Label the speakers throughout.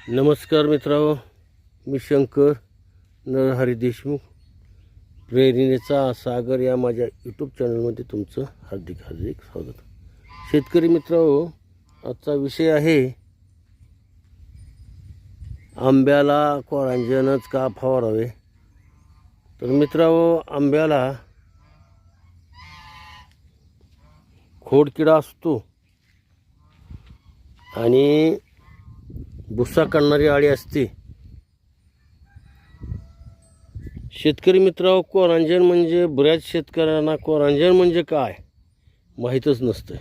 Speaker 1: नमस्कार मित्रांनो, मी शंकर नरहरी देशमुख प्रेरणेचा सागर या माझ्या यूट्यूब चॅनलमध्ये तुमचं हार्दिक स्वागत. शेतकरी मित्रांनो, आजचा विषय आहे आंब्याला कोरांजनच का फवारावे. तर मित्रांनो, आंब्याला खोडकिडा असतो आणि भुसा काढणारी आळी असते. शेतकरी मित्रांनो, कोरांजन म्हणजे बऱ्याच शेतकऱ्यांना कोरांजन म्हणजे काय माहीतच नसतं.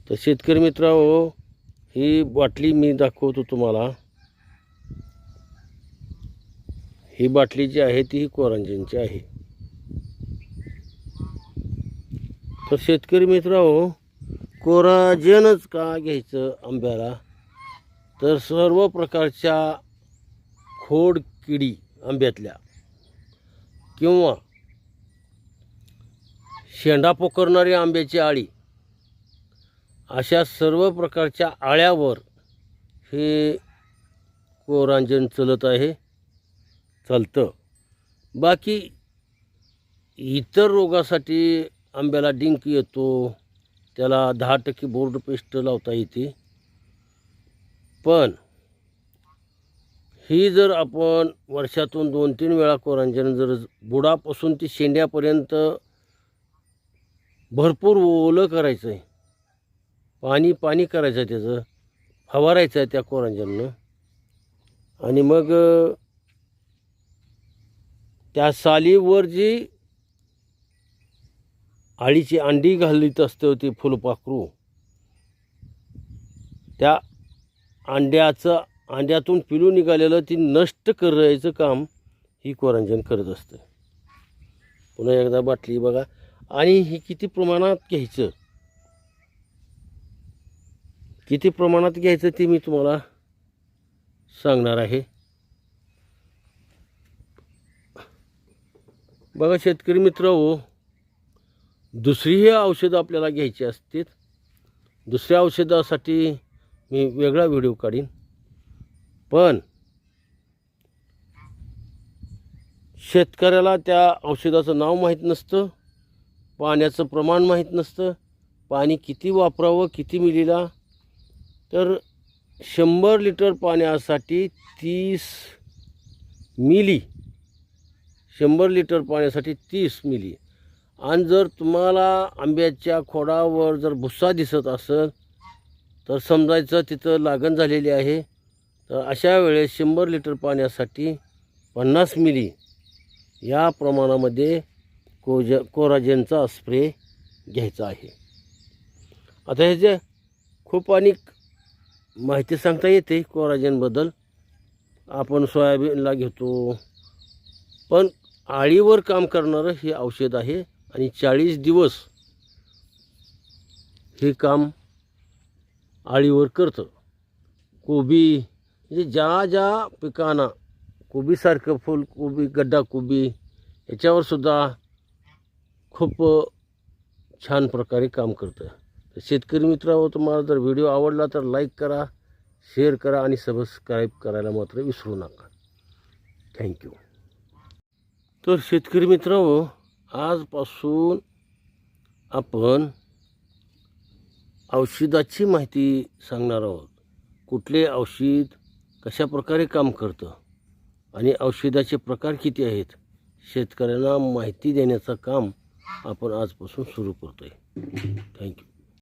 Speaker 1: तर शेतकरी मित्रांनो, ही बाटली मी दाखवतो तुम्हाला. ही बाटली जी आहे ती कोरांजनची आहे. तर शेतकरी मित्रांनो, कोरांजनच का घ्यायचं आंब्याला, तर सर्व प्रकारच्या खोडकिडी आंब्यातल्या किंवा शेंडा पोखरणारी आंब्याची आळी, अशा सर्व प्रकारच्या आळ्यावर हे कोरांजन चालतं. बाकी इतर रोगासाठी आंब्याला डिंक येतो, त्याला 10% बोर्ड पेस्ट लावता येते. पण ही जर आपण वर्षातून 2-3 वेळा कोरांजन जर बुडापासून ती शेंड्यापर्यंत भरपूर ओलं करायचं आहे, पाणी करायचं आहे, त्याचं फवारायचं आहे त्या कोरांजननं. आणि मग त्या सालीवर जी आळीची अंडी घालीत असते ती फुलपाखरू, त्या अंड्यातून पिलू निघालेलं ती नष्ट करायचं काम ही कोरांजन करत असतं. पुन्हा एकदा बाटली बघा. आणि ही किती प्रमाणात घ्यायचं ते मी तुम्हाला सांगणार आहे. बघा शेतकरी मित्रांनो, दुसरीही औषधं आपल्याला घ्यायची असतील. दुसऱ्या औषधासाठी मी वेगळा व्हिडिओ काढीन. पण शेतकऱ्याला त्या औषधाचं नाव माहीत नसतं, पाण्याचं प्रमाण माहीत नसतं, पाणी किती वापरावं, किती मिलीला. तर 100 लिटर पाण्यासाठी 30 मिली, 100 लिटर पाण्यासाठी 30 मिली. आणि जर तुम्हाला आंब्याच्या खोडावर जर भुसा दिसत असेल तर समजायचं तिथं लागण झालेली आहे. तर अशा वेळेस 100 लिटर पाण्यासाठी 50 मिली या प्रमाणामध्ये कोरांजनचा स्प्रे घ्यायचा आहे. आता ह्याचे खूप अनेक माहिती सांगता येते कोरांजनबद्दल. आपण सोयाबीनला घेतो, पण आळीवर काम करणारं हे औषध आहे आणि 40 दिवस हे काम आळीवर करतं. कोबी म्हणजे ज्या पिकांना कोबीसारखं फुलकोबी, गड्डा कोबी याच्यावर सुद्धा खूप छान प्रकारे काम करतं. तर शेतकरी मित्रांनो, तुम्हाला जर व्हिडिओ आवडला तर लाईक करा, शेअर करा आणि सबस्क्राईब करायला मात्र विसरू नका. थँक्यू. तर शेतकरी मित्रांनो, आजपासून आपण औषधाची माहिती सांगणार आहोत. कुठले औषध कशा प्रकारे काम करतं आणि औषधाचे प्रकार किती आहेत, शेतकऱ्यांना माहिती देण्याचं काम आपण आजपासून सुरू करतो आहे. थँक्यू.